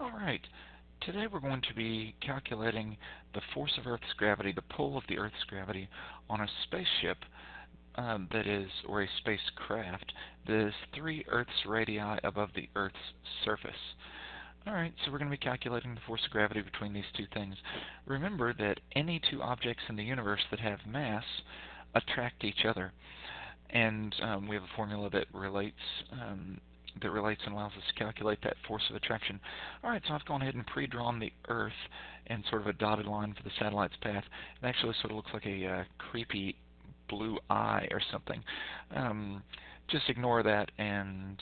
Alright, today we're going to be calculating the force of Earth's gravity, the pull of the Earth's gravity on a spaceship or a spacecraft that is 3 Earth's radii above the Earth's surface. Alright, so we're going to be calculating the force of gravity between these two things. Remember that any two objects in the universe that have mass attract each other. And we have a formula that relates and allows us to calculate that force of attraction. Alright, so I've gone ahead and pre-drawn the Earth in sort of a dotted line for the satellite's path. It actually sort of looks like a creepy blue eye or something. Just ignore that and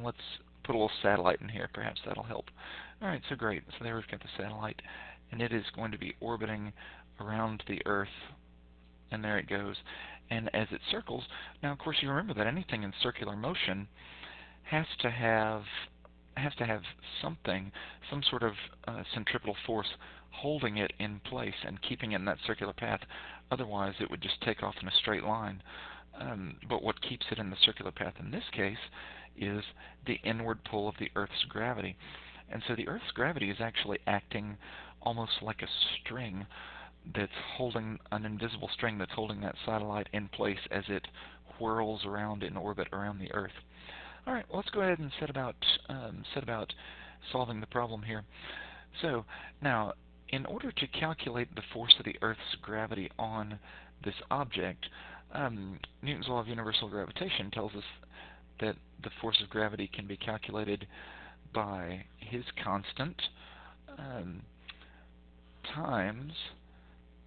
let's put a little satellite in here. Perhaps that'll help. Alright, so great. So there we've got the satellite, and it is going to be orbiting around the Earth, and there it goes. And as it circles, now of course you remember that anything in circular motion has to have something, some sort of centripetal force holding it in place and keeping it in that circular path. Otherwise, it would just take off in a straight line. But what keeps it in the circular path in this case is the inward pull of the Earth's gravity. And so the Earth's gravity is actually acting almost like a string that's holding an invisible string that's holding that satellite in place as it whirls around in orbit around the Earth. All right, well, let's go ahead and set about solving the problem here. So now, in order to calculate the force of the Earth's gravity on this object, Newton's law of universal gravitation tells us that the force of gravity can be calculated by his constant times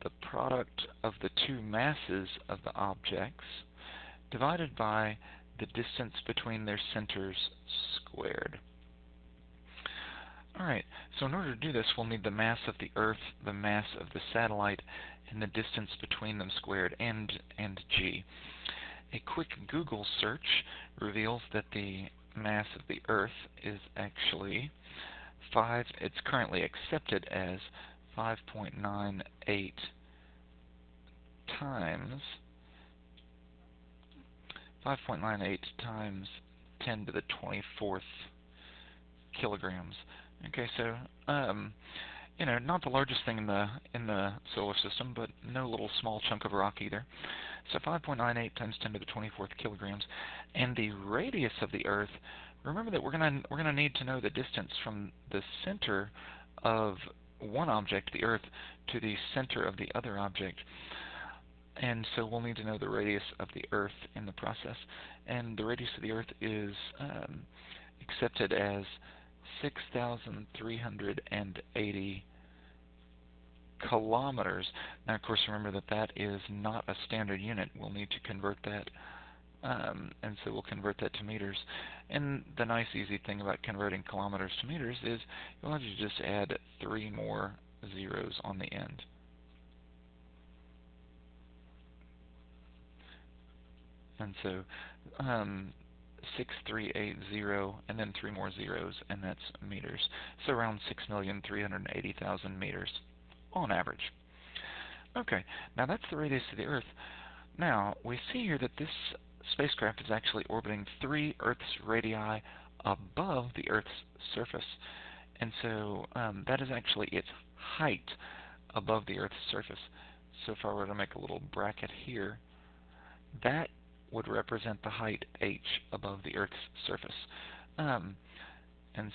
the product of the two masses of the objects divided by the distance between their centers squared. Alright, so in order to do this, we'll need the mass of the Earth, the mass of the satellite, and the distance between them squared, and g. A quick Google search reveals that the mass of the Earth is actually it's currently accepted as 5.98 times 10 to the 24th kilograms. Okay, so not the largest thing in the solar system, but no little small chunk of rock either. So 5.98 times 10 to the 24th kilograms, and the radius of the Earth. Remember that we're gonna need to know the distance from the center of one object, the Earth, to the center of the other object. And so we'll need to know the radius of the Earth in the process. And the radius of the Earth is accepted as 6,380 kilometers. Now, of course, remember that that is not a standard unit. We'll need to convert that, and so we'll convert that to meters. And the nice, easy thing about converting kilometers to meters is you'll have to just add 3 more zeros on the end. And so 6,380, and then 3 more zeros, and that's meters. So around 6,380,000 meters on average. Okay, now that's the radius of the Earth. Now, we see here that this spacecraft is actually orbiting 3 Earth's radii above the Earth's surface. And so that is actually its height above the Earth's surface. So if I were to make a little bracket here, that would represent the height h above the Earth's surface. And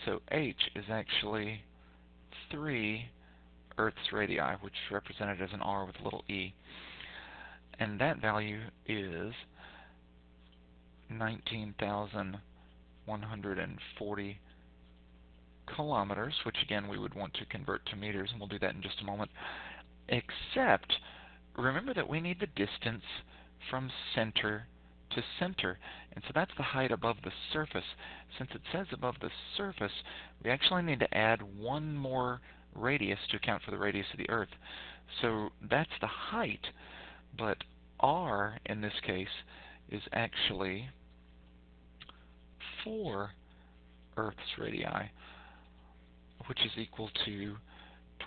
so h is actually 3 Earth's radii, which is represented as an r with a little e. And that value is 19,140 kilometers, which again we would want to convert to meters, and we'll do that in just a moment. Except, remember that we need the distance from center to center, and so that's the height above the surface. Since it says above the surface, we actually need to add 1 more radius to account for the radius of the Earth. So that's the height, but r in this case is actually 4 Earth's radii, which is equal to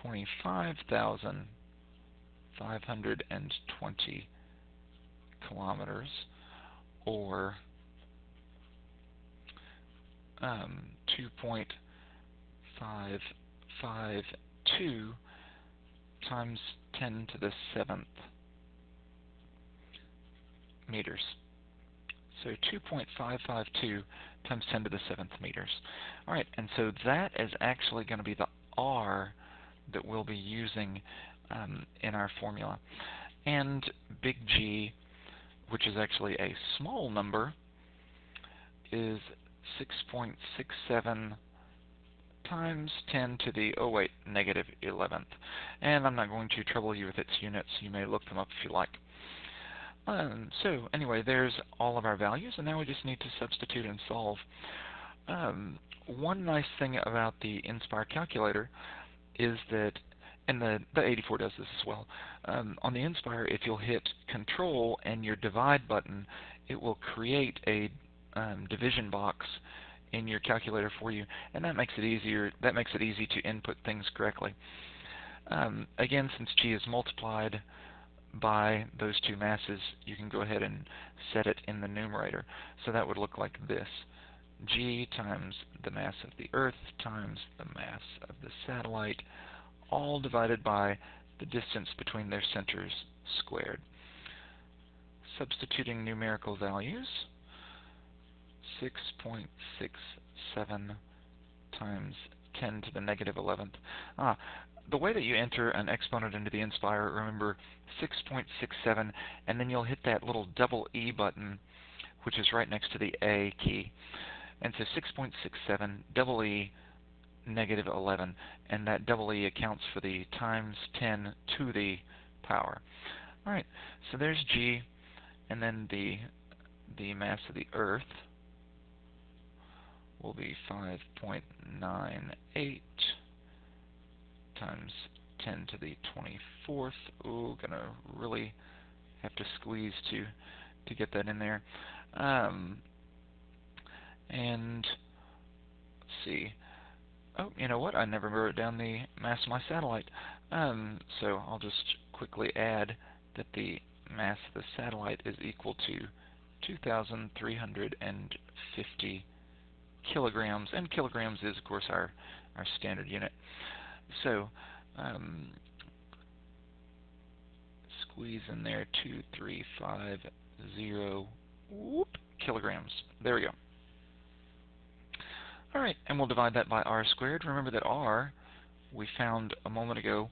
25,520 kilometers, or 2.5 2.552 times 10 to the 7th meters. So 2.552 times 10 to the 7th meters. All right, and so that is actually going to be the R that we'll be using in our formula. And big G, which is actually a small number, is 6.67 times 10 to the, negative 11th. And I'm not going to trouble you with its units. You may look them up if you like. So anyway, there's all of our values, and now we just need to substitute and solve. One nice thing about the Inspire calculator is that, and the 84 does this as well, on the Inspire, if you'll hit Control and your divide button, it will create a division box in your calculator for you, and that makes it easier. That makes it easy to input things correctly. Again, since G is multiplied by those two masses, you can go ahead and set it in the numerator. So that would look like this: G times the mass of the Earth times the mass of the satellite, all divided by the distance between their centers squared. Substituting numerical values, 6.67 times 10 to the negative 11th. The way that you enter an exponent into the Inspire, remember 6.67, and then you'll hit that little double E button, which is right next to the A key. And so 6.67, double E, negative 11, and that double E accounts for the times 10 to the power. All right, so there's G, and then the mass of the Earth will be 5.98 times 10 to the 24th. Ooh, gonna really have to squeeze to get that in there. And let's see. Oh, you know what? I never wrote down the mass of my satellite. So I'll just quickly add that the mass of the satellite is equal to 2,350 kilograms, and kilograms is, of course, our standard unit. So squeeze in there 2350 kilograms. There we go. All right, and we'll divide that by r squared. Remember that r, we found a moment ago,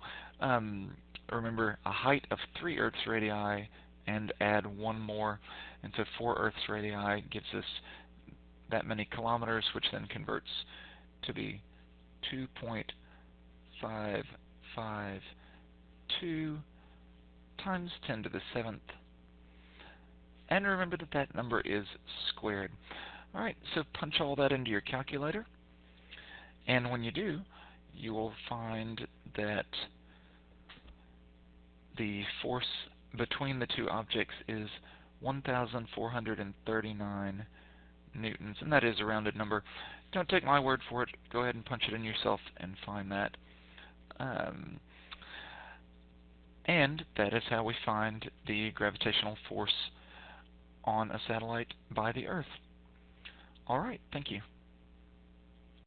remember a height of 3 Earth's radii and add one more, and so 4 Earth's radii gives us that many kilometers, which then converts to be 2.552 times 10 to the 7th. And remember that that number is squared. All right, so punch all that into your calculator, and when you do, you will find that the force between the two objects is 1,439 newtons, and that is a rounded number. Don't take my word for it. Go ahead and punch it in yourself and find that. And that is how we find the gravitational force on a satellite by the Earth. All right, thank you.